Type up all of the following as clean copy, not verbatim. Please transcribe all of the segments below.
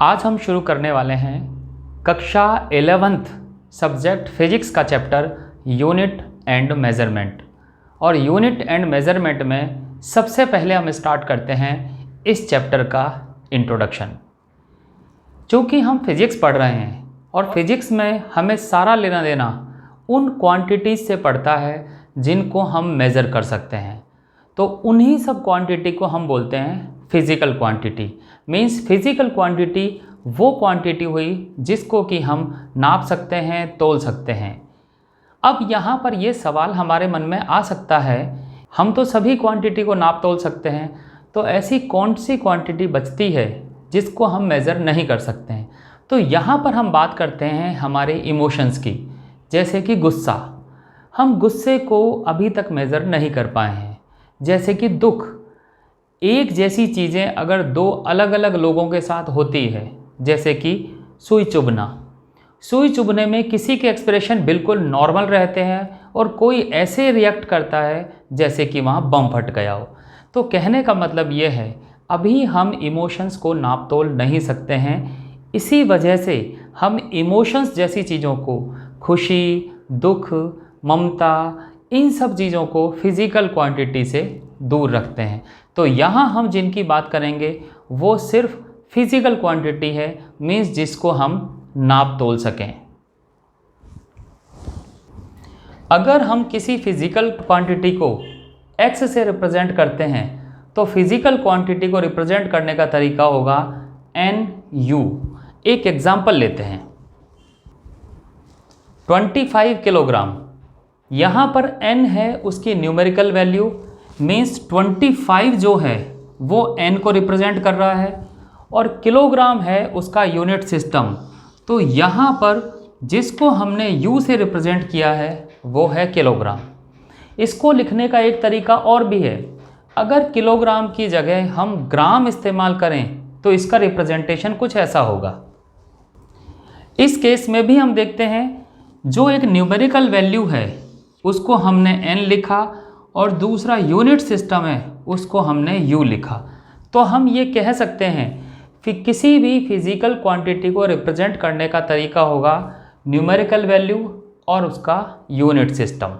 आज हम शुरू करने वाले हैं कक्षा 11th सब्जेक्ट फिजिक्स का चैप्टर यूनिट एंड मेज़रमेंट। और यूनिट एंड मेज़रमेंट में सबसे पहले हम स्टार्ट करते हैं इस चैप्टर का इंट्रोडक्शन। चूँकि हम फिज़िक्स पढ़ रहे हैं और फिज़िक्स में हमें सारा लेना देना उन क्वांटिटीज़ से पड़ता है जिनको हम मेज़र कर सकते हैं, तो उन्हीं सब क्वांटिटी को हम बोलते हैं physical quantity. Means physical quantity वो क्वांटिटी हुई जिसको कि हम नाप सकते हैं, तोल सकते हैं। अब यहाँ पर ये सवाल हमारे मन में आ सकता है, हम तो सभी क्वांटिटी को नाप तोल सकते हैं, तो ऐसी कौन सी क्वांटिटी बचती है जिसको हम मेज़र नहीं कर सकते हैं। तो यहाँ पर हम बात करते हैं हमारे इमोशंस की, जैसे कि गुस्सा। हम गुस्से को अभी तक मेज़र नहीं कर पाए हैं। जैसे कि दुख, एक जैसी चीज़ें अगर दो अलग अलग लोगों के साथ होती है, जैसे कि सुई चुभना। सुई चुभने में किसी के एक्सप्रेशन बिल्कुल नॉर्मल रहते हैं और कोई ऐसे रिएक्ट करता है जैसे कि वहाँ बम फट गया हो। तो कहने का मतलब ये है, अभी हम इमोशंस को नाप तोल नहीं सकते हैं। इसी वजह से हम इमोशंस जैसी चीज़ों को, खुशी, दुख, ममता, इन सब चीज़ों को फिज़िकल क्वांटिटी से दूर रखते हैं। तो यहाँ हम जिनकी बात करेंगे वो सिर्फ फिज़िकल क्वांटिटी है, मीन्स जिसको हम नाप तोल सकें। अगर हम किसी फिज़िकल क्वांटिटी को x से रिप्रेजेंट करते हैं तो फिज़िकल क्वांटिटी को रिप्रेजेंट करने का तरीका होगा NU। एक एग्जाम्पल लेते हैं, 25 किलोग्राम। यहाँ पर n है उसकी न्यूमेरिकल वैल्यू, मीन्स 25 जो है वो n को रिप्रेजेंट कर रहा है, और किलोग्राम है उसका यूनिट सिस्टम। तो यहाँ पर जिसको हमने U से रिप्रेजेंट किया है वो है किलोग्राम। इसको लिखने का एक तरीका और भी है, अगर किलोग्राम की जगह हम ग्राम इस्तेमाल करें तो इसका रिप्रेजेंटेशन कुछ ऐसा होगा। इस केस में भी हम देखते हैं जो एक न्यूमेरिकल वैल्यू है उसको हमने n लिखा और दूसरा यूनिट सिस्टम है उसको हमने U लिखा। तो हम ये कह सकते हैं कि किसी भी फिज़िकल क्वांटिटी को रिप्रेजेंट करने का तरीका होगा न्यूमेरिकल वैल्यू और उसका यूनिट सिस्टम।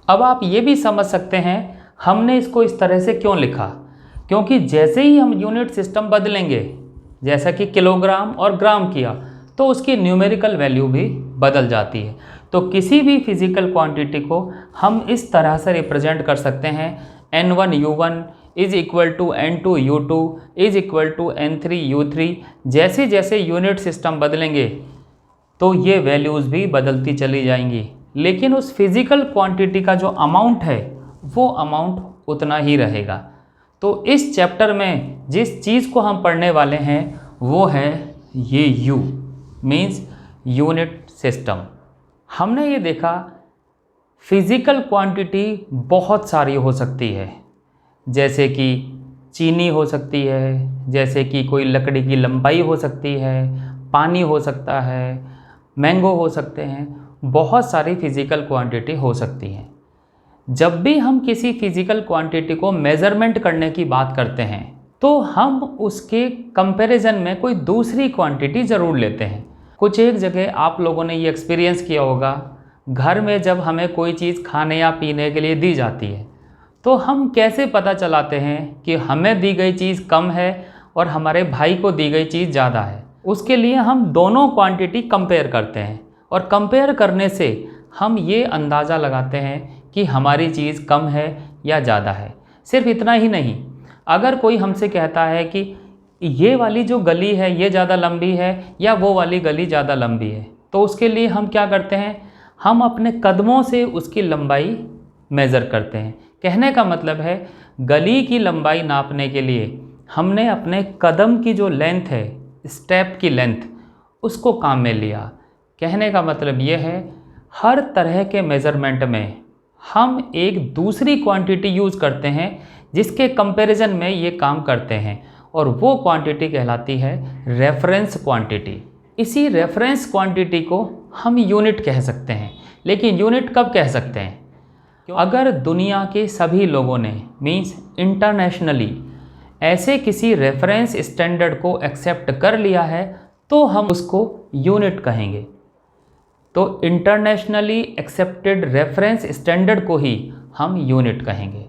अब आप ये भी समझ सकते हैं हमने इसको इस तरह से क्यों लिखा, क्योंकि जैसे ही हम यूनिट सिस्टम बदलेंगे, जैसा कि किलोग्राम और ग्राम किया, तो उसकी न्यूमेरिकल वैल्यू भी बदल जाती है। तो किसी भी फिज़िकल क्वांटिटी को हम इस तरह से रिप्रेजेंट कर सकते हैं, N1U1 is equal to N2U2 is equal to N3U3। जैसे जैसे यूनिट सिस्टम बदलेंगे तो ये वैल्यूज़ भी बदलती चली जाएंगी, लेकिन उस फिज़िकल क्वांटिटी का जो अमाउंट है वो अमाउंट उतना ही रहेगा। तो इस चैप्टर में जिस चीज़ को हम पढ़ने वाले हैं वो है ये U, मीन्स यूनिट सिस्टम। हमने ये देखा फिज़िकल क्वांटिटी बहुत सारी हो सकती है, जैसे कि चीनी हो सकती है, जैसे कि कोई लकड़ी की लंबाई हो सकती है, पानी हो सकता है, मैंगो हो सकते हैं, बहुत सारी फिज़िकल क्वांटिटी हो सकती हैं। जब भी हम किसी फिज़िकल क्वांटिटी को मेज़रमेंट करने की बात करते हैं तो हम उसके कंपैरिजन में कोई दूसरी क्वांटिटी ज़रूर लेते हैं। कुछ एक जगह आप लोगों ने ये एक्सपीरियंस किया होगा, घर में जब हमें कोई चीज़ खाने या पीने के लिए दी जाती है तो हम कैसे पता चलाते हैं कि हमें दी गई चीज़ कम है और हमारे भाई को दी गई चीज़ ज़्यादा है। उसके लिए हम दोनों क्वांटिटी कंपेयर करते हैं और कंपेयर करने से हम ये अंदाज़ा लगाते हैं कि हमारी चीज़ कम है या ज़्यादा है। सिर्फ इतना ही नहीं, अगर कोई हमसे कहता है कि ये वाली जो गली है ये ज़्यादा लंबी है या वो वाली गली ज़्यादा लंबी है, तो उसके लिए हम क्या करते हैं, हम अपने कदमों से उसकी लंबाई मेज़र करते हैं। कहने का मतलब है गली की लंबाई नापने के लिए हमने अपने कदम की जो लेंथ है, स्टेप की लेंथ, उसको काम में लिया। कहने का मतलब ये है हर तरह के मेज़रमेंट में हम एक दूसरी क्वांटिटी यूज़ करते हैं जिसके कंपैरिजन में ये काम करते हैं, और वो क्वांटिटी कहलाती है रेफरेंस क्वांटिटी। इसी रेफरेंस क्वांटिटी को हम यूनिट कह सकते हैं। लेकिन यूनिट कब कह सकते हैं, अगर दुनिया के सभी लोगों ने, मीन्स इंटरनेशनली ऐसे किसी रेफरेंस स्टैंडर्ड को एक्सेप्ट कर लिया है तो हम उसको यूनिट कहेंगे। तो इंटरनेशनली एक्सेप्टेड रेफरेंस स्टैंडर्ड को ही हम यूनिट कहेंगे।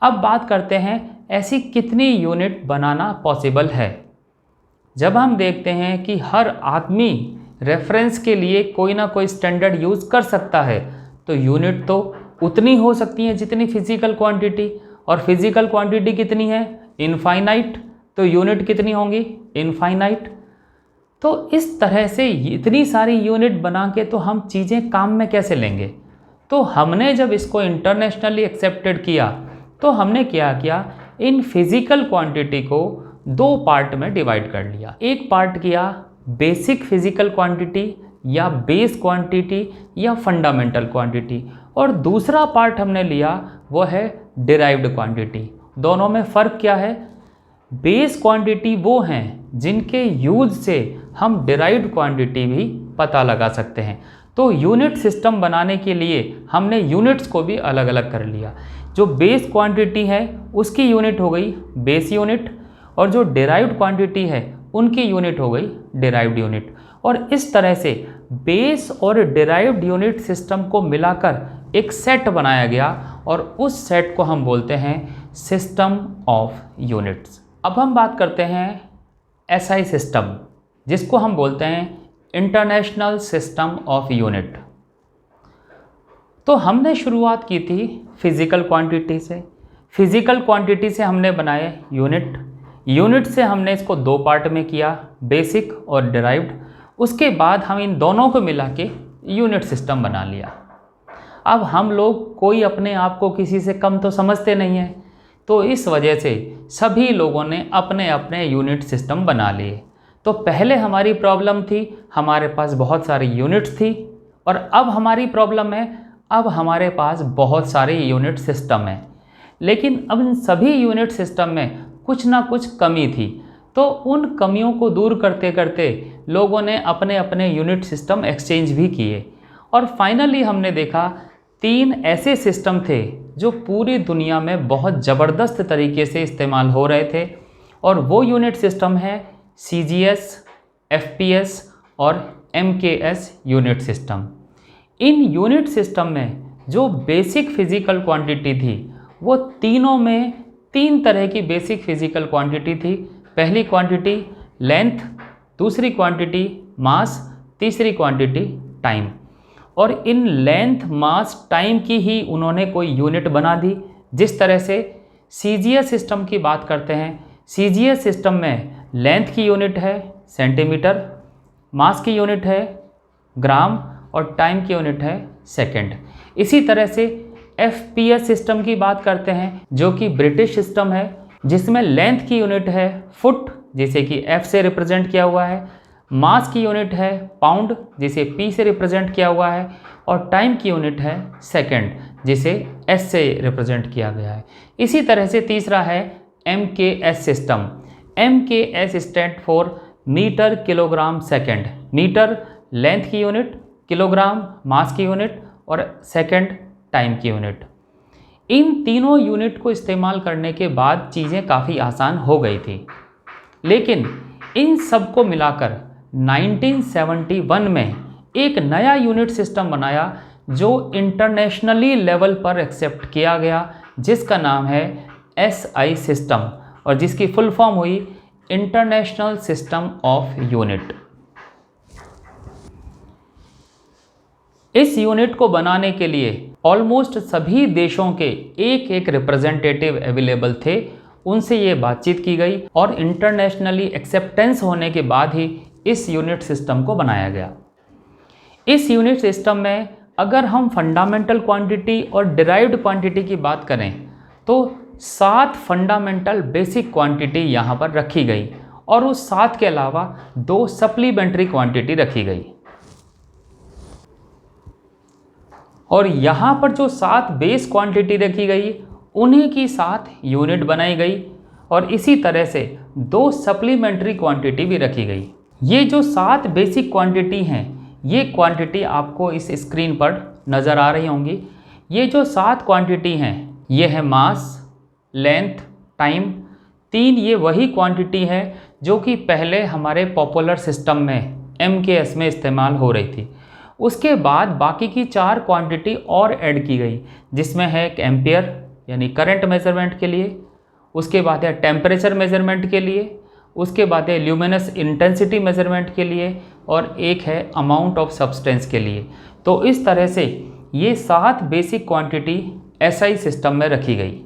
अब बात करते हैं ऐसी कितनी यूनिट बनाना पॉसिबल है। जब हम देखते हैं कि हर आदमी रेफरेंस के लिए कोई ना कोई स्टैंडर्ड यूज़ कर सकता है, तो यूनिट तो उतनी हो सकती है जितनी फिजिकल क्वांटिटी, और फिजिकल क्वांटिटी कितनी है? इनफाइनाइट। तो यूनिट कितनी होंगी? इनफाइनाइट। तो इस तरह से इतनी सारी यूनिट बना के तो हम चीज़ें काम में कैसे लेंगे? तो हमने जब इसको इंटरनेशनली एक्सेप्टेड किया तो हमने क्या किया, इन फिजिकल क्वांटिटी को दो पार्ट में डिवाइड कर लिया। एक पार्ट किया बेसिक फिजिकल क्वांटिटी या बेस क्वांटिटी या फंडामेंटल क्वांटिटी, और दूसरा पार्ट हमने लिया वो है डिराइव्ड क्वांटिटी। दोनों में फ़र्क क्या है? बेस क्वांटिटी वो हैं जिनके यूज से हम डिराइव्ड क्वांटिटी भी पता लगा सकते हैं। तो यूनिट सिस्टम बनाने के लिए हमने यूनिट्स को भी अलग अलग कर लिया। जो बेस क्वांटिटी है उसकी यूनिट हो गई बेस यूनिट, और जो डिराइव्ड क्वांटिटी है उनकी यूनिट हो गई डिराइव्ड यूनिट। और इस तरह से बेस और डिराइव्ड यूनिट सिस्टम को मिलाकर एक सेट बनाया गया, और उस सेट को हम बोलते हैं सिस्टम ऑफ यूनिट्स। अब हम बात करते हैं एसआई सिस्टम, जिसको हम बोलते हैं इंटरनेशनल सिस्टम ऑफ यूनिट। तो हमने शुरुआत की थी फिजिकल क्वांटिटी से। फिजिकल क्वांटिटी से हमने बनाए यूनिट। यूनिट से हमने इसको दो पार्ट में किया, बेसिक और डिराइव्ड। उसके बाद हम इन दोनों को मिला के यूनिट सिस्टम बना लिया। अब हम लोग कोई अपने आप को किसी से कम तो समझते नहीं हैं, तो इस वजह से सभी लोगों ने अपने अपने यूनिट सिस्टम बना लिए। तो पहले हमारी प्रॉब्लम थी हमारे पास बहुत सारी यूनिट्स थी, और अब हमारी प्रॉब्लम है अब हमारे पास बहुत सारे यूनिट सिस्टम हैं। लेकिन अब इन सभी यूनिट सिस्टम में कुछ ना कुछ कमी थी, तो उन कमियों को दूर करते करते लोगों ने अपने अपने यूनिट सिस्टम एक्सचेंज भी किए, और फाइनली हमने देखा 3 ऐसे सिस्टम थे जो पूरी दुनिया में बहुत ज़बरदस्त तरीके से इस्तेमाल हो रहे थे, और वो यूनिट सिस्टम है CGS, FPS और MKS unit system. In unit system में जो बेसिक फिजिकल क्वांटिटी थी वो तीनों में 3 तरह की बेसिक फिजिकल क्वांटिटी थी। पहली क्वांटिटी लेंथ, दूसरी क्वांटिटी मास, तीसरी क्वांटिटी टाइम। और इन लेंथ, मास, टाइम की ही उन्होंने कोई यूनिट बना दी। जिस तरह से CGS सिस्टम की बात करते हैं, CGS सिस्टम में लेंथ की यूनिट है सेंटीमीटर, मास की यूनिट है ग्राम, और टाइम की यूनिट है सेकंड। इसी तरह से FPS सिस्टम की बात करते हैं, जो कि ब्रिटिश सिस्टम है, जिसमें लेंथ की यूनिट है फुट, जिसे कि F से रिप्रेजेंट किया हुआ है, मास की यूनिट है पाउंड, जिसे P से रिप्रेजेंट किया हुआ है, और टाइम की यूनिट है सेकंड, जिसे S से रिप्रेजेंट किया गया है। इसी तरह से तीसरा है MKS system. MKS stand for metre kilogram second. Metre length की यूनिट, किलोग्राम मास की यूनिट, और सेकंड टाइम की यूनिट। इन तीनों यूनिट को इस्तेमाल करने के बाद चीज़ें काफ़ी आसान हो गई थी। लेकिन इन सब को मिलाकर 1971 में एक नया यूनिट सिस्टम बनाया जो इंटरनेशनली लेवल पर एक्सेप्ट किया गया, जिसका नाम है SI सिस्टम, और जिसकी फुल फॉर्म हुई इंटरनेशनल सिस्टम ऑफ यूनिट। इस यूनिट को बनाने के लिए ऑलमोस्ट सभी देशों के एक एक रिप्रेजेंटेटिव अवेलेबल थे, उनसे ये बातचीत की गई, और इंटरनेशनली एक्सेप्टेंस होने के बाद ही इस यूनिट सिस्टम को बनाया गया। इस यूनिट सिस्टम में अगर हम फंडामेंटल क्वांटिटी और डिराइव्ड क्वांटिटी की बात करें तो 7 फंडामेंटल बेसिक क्वांटिटी यहाँ पर रखी गई, और उस 7 के अलावा 2 सप्लीमेंट्री क्वांटिटी रखी गई। और यहाँ पर जो 7 बेस क्वांटिटी रखी गई उन्हीं की 7 यूनिट बनाई गई, और इसी तरह से 2 सप्लीमेंट्री क्वांटिटी भी रखी गई। ये जो 7 बेसिक क्वांटिटी हैं, ये क्वांटिटी आपको इस स्क्रीन पर नज़र आ रही होंगी। ये जो 7 क्वांटिटी हैं, ये है मास, लेंथ, टाइम, 3 ये वही क्वांटिटी है जो कि पहले हमारे पॉपुलर सिस्टम में MKS में इस्तेमाल हो रही थी। उसके बाद बाकी की 4 क्वांटिटी और ऐड की गई, जिसमें है एक एम्पियर यानी करंट मेजरमेंट के लिए, उसके बाद है टेम्परेचर मेजरमेंट के लिए, उसके बाद है ल्यूमिनस इंटेंसिटी मेजरमेंट के लिए, और एक है अमाउंट ऑफ सब्सटेंस के लिए। तो इस तरह से ये 7 बेसिक क्वांटिटी SI सिस्टम में रखी गई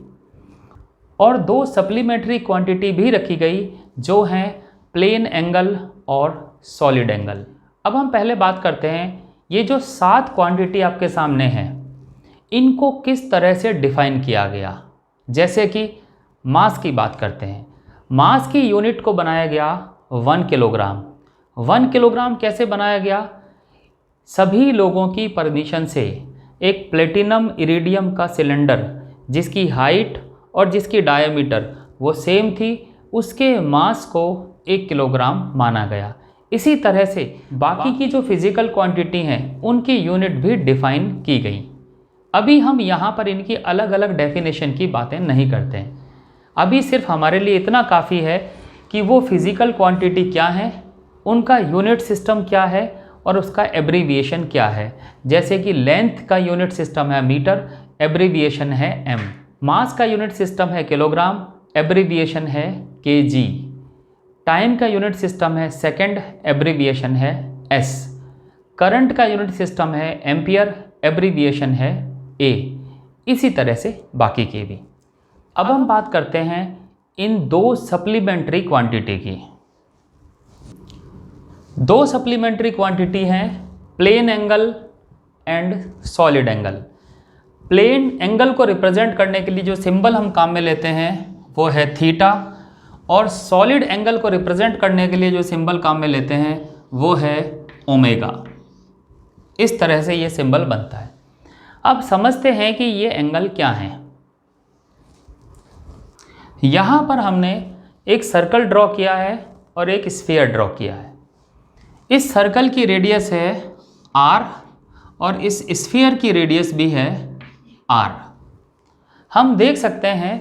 और 2 सप्लीमेंट्री क्वांटिटी भी रखी गई जो हैं प्लेन एंगल और सॉलिड एंगल। अब हम पहले बात करते हैं ये जो 7 क्वांटिटी आपके सामने हैं इनको किस तरह से डिफाइन किया गया। जैसे कि मास की बात करते हैं, मास की यूनिट को बनाया गया 1 किलोग्राम। 1 किलोग्राम कैसे बनाया गया? सभी लोगों की परमिशन से एक प्लेटिनम इरिडियम का सिलेंडर जिसकी हाइट और जिसकी डायमीटर वो सेम थी, उसके मास को 1 किलोग्राम माना गया। इसी तरह से बाकी की जो फिजिकल क्वांटिटी हैं उनकी यूनिट भी डिफाइन की गई। अभी हम यहाँ पर इनकी अलग अलग डेफिनेशन की बातें नहीं करते हैं। अभी सिर्फ हमारे लिए इतना काफ़ी है कि वो फिजिकल क्वांटिटी क्या है, उनका यूनिट सिस्टम क्या है और उसका एब्रीविएशन क्या है। जैसे कि लेंथ का यूनिट सिस्टम है मीटर, एब्रीविएशन है m। मास का यूनिट सिस्टम है किलोग्राम, एब्रीविएशन है kg। टाइम का यूनिट सिस्टम है सेकंड, एब्रीविएशन है s। करंट का यूनिट सिस्टम है एम्पियर, एब्रीविएशन है a। इसी तरह से बाकी के भी। अब हम बात करते हैं इन 2 सप्लीमेंट्री क्वांटिटी की। 2 सप्लीमेंट्री क्वांटिटी हैं plane angle and solid angle. Plane angle को रिप्रेजेंट करने के लिए जो सिंबल हम काम में लेते हैं वो है थीटा, और सॉलिड एंगल को रिप्रेजेंट करने के लिए जो सिंबल काम में लेते हैं वो है ओमेगा। इस तरह से ये सिंबल बनता है। अब समझते हैं कि ये एंगल क्या हैं। यहाँ पर हमने एक सर्कल ड्रॉ किया है और एक स्फीयर ड्रॉ किया है। इस सर्कल की रेडियस है r और इस स्फीयर की रेडियस भी है r। हम देख सकते हैं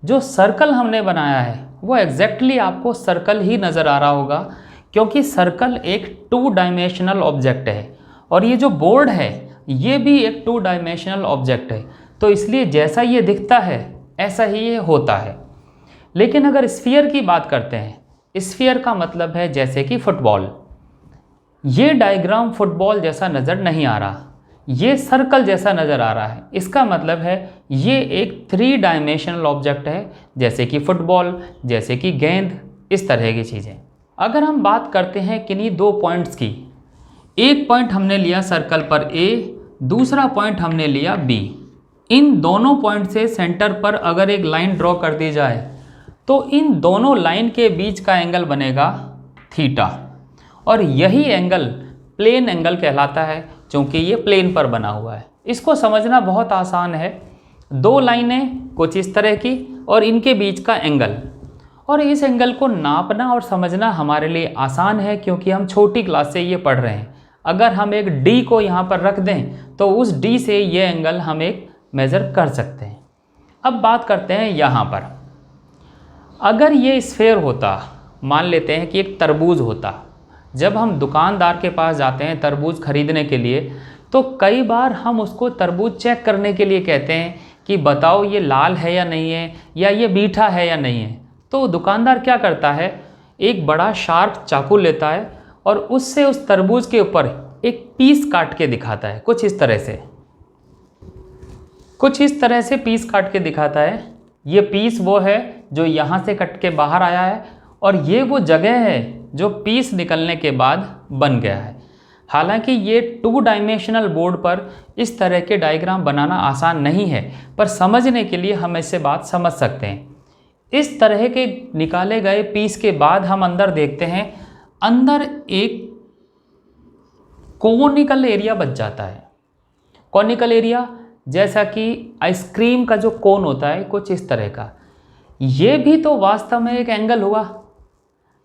जो सर्कल हमने बनाया है वो एग्जैक्टली आपको सर्कल ही नज़र आ रहा होगा, क्योंकि सर्कल एक 2 डायमेंशनल ऑब्जेक्ट है और ये जो बोर्ड है ये भी एक 2 डायमेंशनल ऑब्जेक्ट है। तो इसलिए जैसा ये दिखता है ऐसा ही ये होता है। लेकिन अगर स्फीयर की बात करते हैं, स्फीयर का मतलब है जैसे कि फुटबॉल। ये डायग्राम फुटबॉल जैसा नज़र नहीं आ रहा, ये सर्कल जैसा नज़र आ रहा है। इसका मतलब है ये एक 3 डायमेंशनल ऑब्जेक्ट है, जैसे कि फुटबॉल, जैसे कि गेंद, इस तरह की चीज़ें। अगर हम बात करते हैं किन्हीं 2 पॉइंट्स की, एक पॉइंट हमने लिया सर्कल पर A, दूसरा पॉइंट हमने लिया B। इन दोनों पॉइंट से सेंटर पर अगर एक लाइन ड्रॉ कर दी जाए तो इन दोनों लाइन के बीच का एंगल बनेगा थीटा, और यही एंगल प्लेन एंगल कहलाता है क्योंकि ये प्लेन पर बना हुआ है। इसको समझना बहुत आसान है। 2 लाइनें कुछ इस तरह की और इनके बीच का एंगल, और इस एंगल को नापना और समझना हमारे लिए आसान है क्योंकि हम छोटी क्लास से ये पढ़ रहे हैं। अगर हम एक D को यहाँ पर रख दें तो उस D से ये एंगल हम एक मेज़र कर सकते हैं। अब बात करते हैं यहाँ पर, अगर ये स्फेयर होता, मान लेते हैं कि एक तरबूज होता। जब हम दुकानदार के पास जाते हैं तरबूज खरीदने के लिए तो कई बार हम उसको तरबूज चेक करने के लिए कहते हैं कि बताओ ये लाल है या नहीं है, या ये मीठा है या नहीं है। तो दुकानदार क्या करता है, एक बड़ा शार्प चाकू लेता है और उससे उस तरबूज के ऊपर एक पीस काट के दिखाता है, कुछ इस तरह से पीस काट के दिखाता है। ये पीस वो है जो यहाँ से कट के बाहर आया है, और ये वो जगह है जो पीस निकलने के बाद बन गया है। हालांकि ये 2 डायमेंशनल बोर्ड पर इस तरह के डायग्राम बनाना आसान नहीं है, पर समझने के लिए हम इससे बात समझ सकते हैं। इस तरह के निकाले गए पीस के बाद हम अंदर देखते हैं, अंदर एक कोनिकल एरिया बच जाता है। कोनिकल एरिया जैसा कि आइसक्रीम का जो कोन होता है, कुछ इस तरह का। ये भी तो वास्तव में एक एंगल हुआ।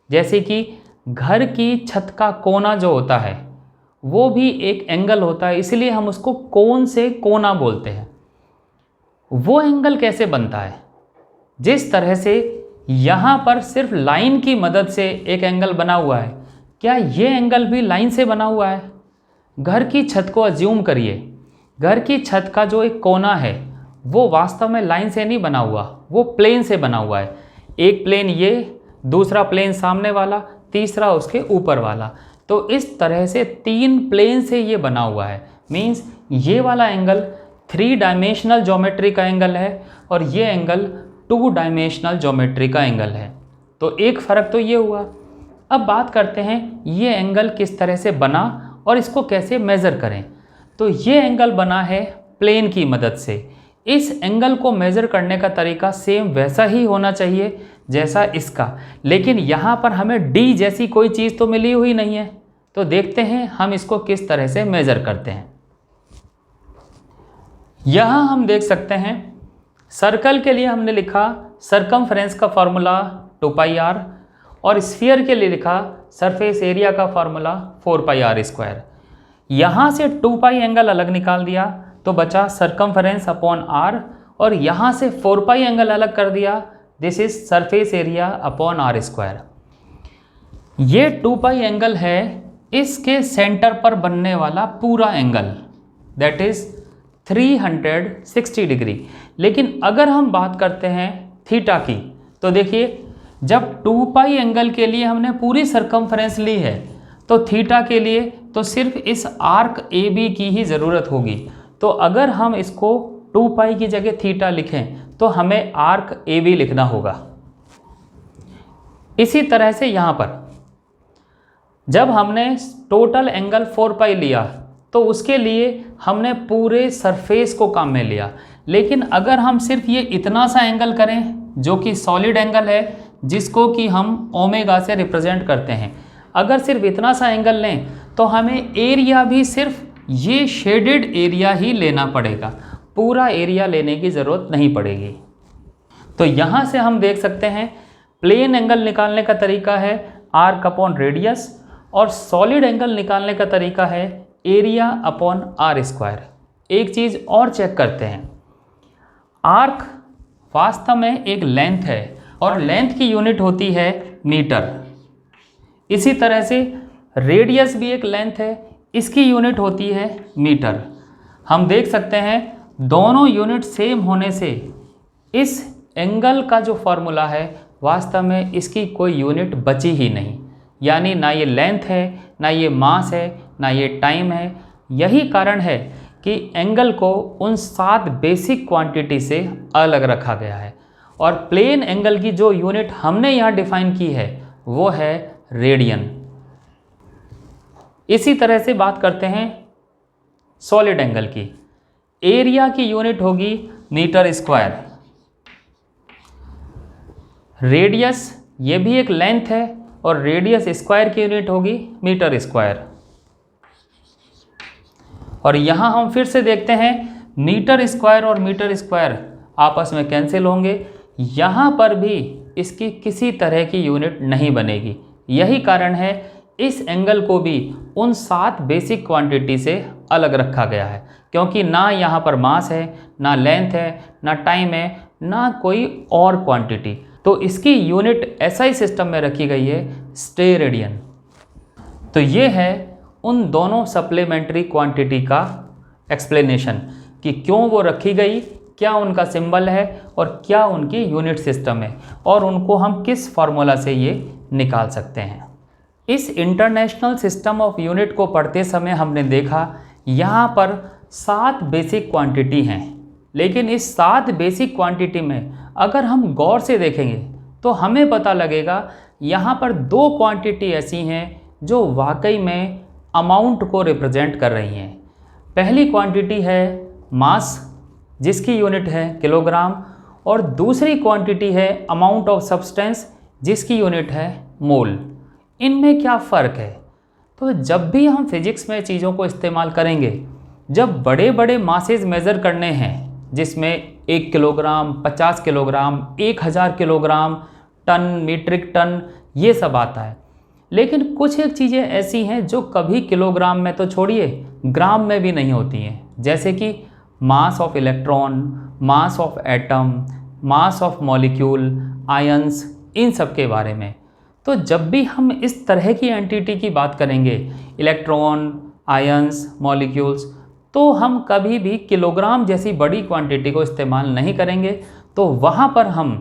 जैसे कि घर की छत का कोना जो होता है वो भी एक एंगल होता है, इसलिए हम उसको कोन से कोना बोलते हैं। वो एंगल कैसे बनता है? जिस तरह से यहाँ पर सिर्फ लाइन की मदद से एक एंगल बना हुआ है, क्या ये एंगल भी लाइन से बना हुआ है? घर की छत को अज्यूम करिए, घर की छत का जो एक कोना है वो वास्तव में लाइन से नहीं बना हुआ, वो प्लेन से बना हुआ है। एक प्लेन ये, दूसरा प्लेन सामने वाला, तीसरा उसके ऊपर वाला। तो इस तरह से 3 प्लेन से ये बना हुआ है। मीन्स ये वाला एंगल 3 डायमेंशनल ज्योमेट्री का एंगल है और ये एंगल 2 डायमेंशनल ज्योमेट्री का एंगल है। तो एक फ़र्क तो ये हुआ। अब बात करते हैं ये एंगल किस तरह से बना और इसको कैसे मेज़र करें। तो ये एंगल बना है प्लेन की मदद से। इस एंगल को मेज़र करने का तरीका सेम वैसा ही होना चाहिए जैसा इसका, लेकिन यहाँ पर हमें डी जैसी कोई चीज़ तो मिली हुई नहीं है। तो देखते हैं हम इसको किस तरह से मेज़र करते हैं। यहाँ हम देख सकते हैं सर्कल के लिए हमने लिखा सरकमफ्रेंस का फॉर्मूला 2πr और स्फीयर के लिए लिखा सरफेस एरिया का फॉर्मूला 4πr²। यहाँ से 2π एंगल अलग निकाल दिया तो बचा सरकमफ्रेंस अपॉन r, और यहाँ से 4π एंगल अलग कर दिया, this is surface area upon r²। ये 2π एंगल है इसके सेंटर पर बनने वाला पूरा एंगल, दैट इज 360 डिग्री। लेकिन अगर हम बात करते हैं थीटा की, तो देखिए जब 2π एंगल के लिए हमने पूरी सरकमफ्रेंस ली है तो थीटा के लिए तो सिर्फ इस आर्क AB की ही ज़रूरत होगी। तो अगर हम इसको 2π की जगह थीटा लिखें तो हमें आर्क AB लिखना होगा। इसी तरह से यहाँ पर जब हमने टोटल एंगल 4π लिया तो उसके लिए हमने पूरे सरफेस को काम में लिया। लेकिन अगर हम सिर्फ ये इतना सा एंगल करें जो कि सॉलिड एंगल है, जिसको कि हम ओमेगा से रिप्रेजेंट करते हैं, अगर सिर्फ इतना सा एंगल लें तो हमें एरिया भी सिर्फ ये शेडेड एरिया ही लेना पड़ेगा, पूरा एरिया लेने की ज़रूरत नहीं पड़ेगी। तो यहाँ से हम देख सकते हैं प्लेन एंगल निकालने का तरीका है आर्क अपॉन रेडियस, और सॉलिड एंगल निकालने का तरीका है एरिया अपॉन r²। एक चीज़ और चेक करते हैं, आर्क वास्तव में एक लेंथ है और लेंथ की यूनिट होती है मीटर। इसी तरह से रेडियस भी एक लेंथ है, इसकी यूनिट होती है मीटर। हम देख सकते हैं दोनों यूनिट सेम होने से इस एंगल का जो फॉर्मूला है वास्तव में इसकी कोई यूनिट बची ही नहीं, यानी ना ये लेंथ है, ना ये मास है, ना ये टाइम है। यही कारण है कि एंगल को उन 7 बेसिक क्वांटिटी से अलग रखा गया है, और प्लेन एंगल की जो यूनिट हमने यहाँ डिफाइन की है वो है रेडियन। इसी तरह से बात करते हैं सॉलिड एंगल की। एरिया की यूनिट होगी मीटर स्क्वायर। रेडियस ये भी एक लेंथ है और रेडियस स्क्वायर की यूनिट होगी मीटर स्क्वायर। और यहाँ हम फिर से देखते हैं मीटर स्क्वायर और मीटर स्क्वायर आपस में कैंसिल होंगे, यहाँ पर भी इसकी किसी तरह की यूनिट नहीं बनेगी। यही कारण है इस एंगल को भी उन 7 बेसिक क्वांटिटी से अलग रखा गया है, क्योंकि ना यहाँ पर मास है, ना लेंथ है, ना टाइम है, ना कोई और क्वांटिटी। तो इसकी यूनिट SI सिस्टम में रखी गई है स्टेरेडियन। तो ये है उन दोनों सप्लीमेंट्री क्वांटिटी का एक्सप्लेनेशन कि क्यों वो रखी गई, क्या उनका सिंबल है और क्या उनकी यूनिट सिस्टम है, और उनको हम किस फार्मूला से ये निकाल सकते हैं। इस इंटरनेशनल सिस्टम ऑफ यूनिट को पढ़ते समय हमने देखा यहाँ पर 7 बेसिक क्वांटिटी हैं, लेकिन इस 7 बेसिक क्वांटिटी में अगर हम गौर से देखेंगे तो हमें पता लगेगा यहाँ पर 2 क्वांटिटी ऐसी हैं जो वाकई में अमाउंट को रिप्रेजेंट कर रही हैं। पहली क्वांटिटी है मास, जिसकी यूनिट है किलोग्राम, और दूसरी क्वांटिटी है अमाउंट ऑफ सब्सटेंस, जिसकी यूनिट है मोल। इनमें क्या फ़र्क है? तो जब भी हम फिजिक्स में चीज़ों को इस्तेमाल करेंगे, जब बड़े बड़े मासेज मेज़र करने हैं जिसमें 1 kilogram, 50 kilogram, 1000 kilogram, ton, metric ton, ये सब आता है। लेकिन कुछ एक चीज़ें ऐसी हैं जो कभी किलोग्राम में तो छोड़िए ग्राम में भी नहीं होती हैं, जैसे कि mass of electron, mass of atom, mass of molecule, ions, इन सब के बारे में। तो जब भी हम इस तरह की एंटिटी की बात करेंगे, इलेक्ट्रॉन, आयंस, मॉलिक्यूल्स, तो हम कभी भी किलोग्राम जैसी बड़ी क्वांटिटी को इस्तेमाल नहीं करेंगे। तो वहाँ पर हम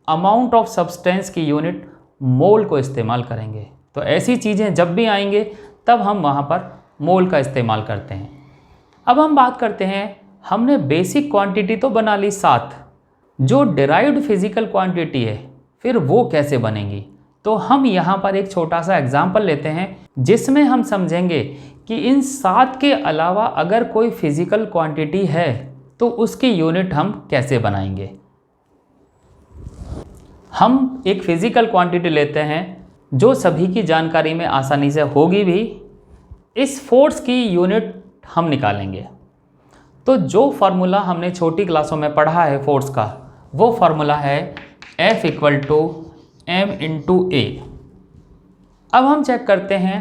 अमाउंट ऑफ सब्सटेंस की यूनिट मोल को इस्तेमाल करेंगे। तो ऐसी चीज़ें जब भी आएंगे तब हम वहाँ पर मोल का इस्तेमाल करते हैं। अब हम बात करते हैं, हमने बेसिक क्वांटिटी तो बना ली 7, जो डिराइव्ड फिजिकल क्वांटिटी है फिर वो कैसे बनेगी। तो हम यहाँ पर एक छोटा सा एग्जाम्पल लेते हैं जिसमें हम समझेंगे कि इन 7 के अलावा अगर कोई फिजिकल क्वांटिटी है तो उसकी यूनिट हम कैसे बनाएंगे। हम एक फिजिकल क्वांटिटी लेते हैं जो सभी की जानकारी में आसानी से होगी भी। इस फोर्स की यूनिट हम निकालेंगे। तो जो फार्मूला हमने छोटी क्लासों में पढ़ा है फोर्स का, वो फार्मूला है F = m/a। अब हम चेक करते हैं,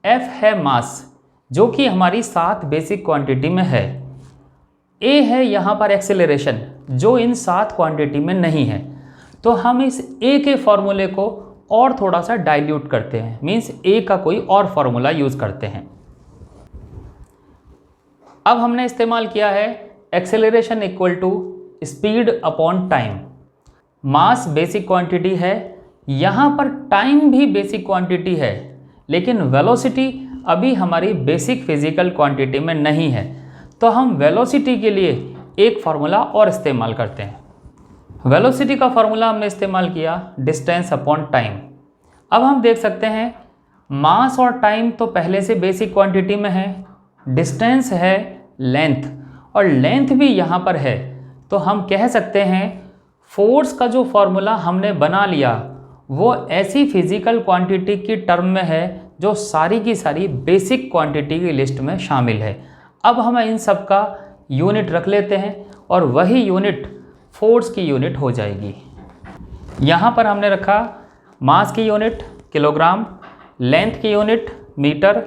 F है मास जो कि हमारी 7 बेसिक क्वांटिटी में है। A है यहाँ पर एक्सेलरेशन जो इन 7 क्वांटिटी में नहीं है। तो हम इस A के फॉर्मूले को और थोड़ा सा डाइल्यूट करते हैं, मीन्स A का कोई और फार्मूला यूज़ करते हैं। अब हमने इस्तेमाल किया है एक्सेलरेशन = स्पीड अपॉन टाइम। मास बेसिक क्वांटिटी है, यहाँ पर टाइम भी बेसिक क्वांटिटी है, लेकिन वेलोसिटी अभी हमारी बेसिक फिजिकल क्वांटिटी में नहीं है। तो हम वेलोसिटी के लिए एक फार्मूला और इस्तेमाल करते हैं। वेलोसिटी का फार्मूला हमने इस्तेमाल किया डिस्टेंस अपॉन टाइम। अब हम देख सकते हैं मास और टाइम तो पहले से बेसिक क्वांटिटी में है, डिस्टेंस है लेंथ, और लेंथ भी यहाँ पर है। तो हम कह सकते हैं फोर्स का जो फॉर्मूला हमने बना लिया वो ऐसी फिजिकल क्वांटिटी की टर्म में है जो सारी की सारी बेसिक क्वांटिटी की लिस्ट में शामिल है। अब हम इन सब का यूनिट रख लेते हैं और वही यूनिट फोर्स की यूनिट हो जाएगी। यहाँ पर हमने रखा मास की यूनिट किलोग्राम, लेंथ की यूनिट मीटर,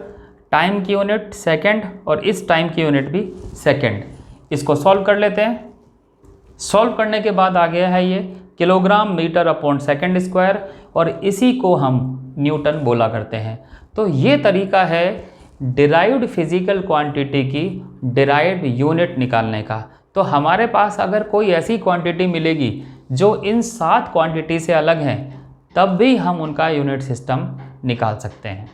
टाइम की यूनिट सेकंड, और इस टाइम की यूनिट भी सेकंड। इसको सॉल्व कर लेते हैं। सॉल्व करने के बाद आ गया है ये kilogram metre upon second square, और इसी को हम न्यूटन बोला करते हैं। तो ये तरीका है डिराइव्ड फिजिकल क्वांटिटी की डिराइव्ड यूनिट निकालने का। तो हमारे पास अगर कोई ऐसी क्वांटिटी मिलेगी जो इन 7 क्वांटिटी से अलग हैं, तब भी हम उनका यूनिट सिस्टम निकाल सकते हैं।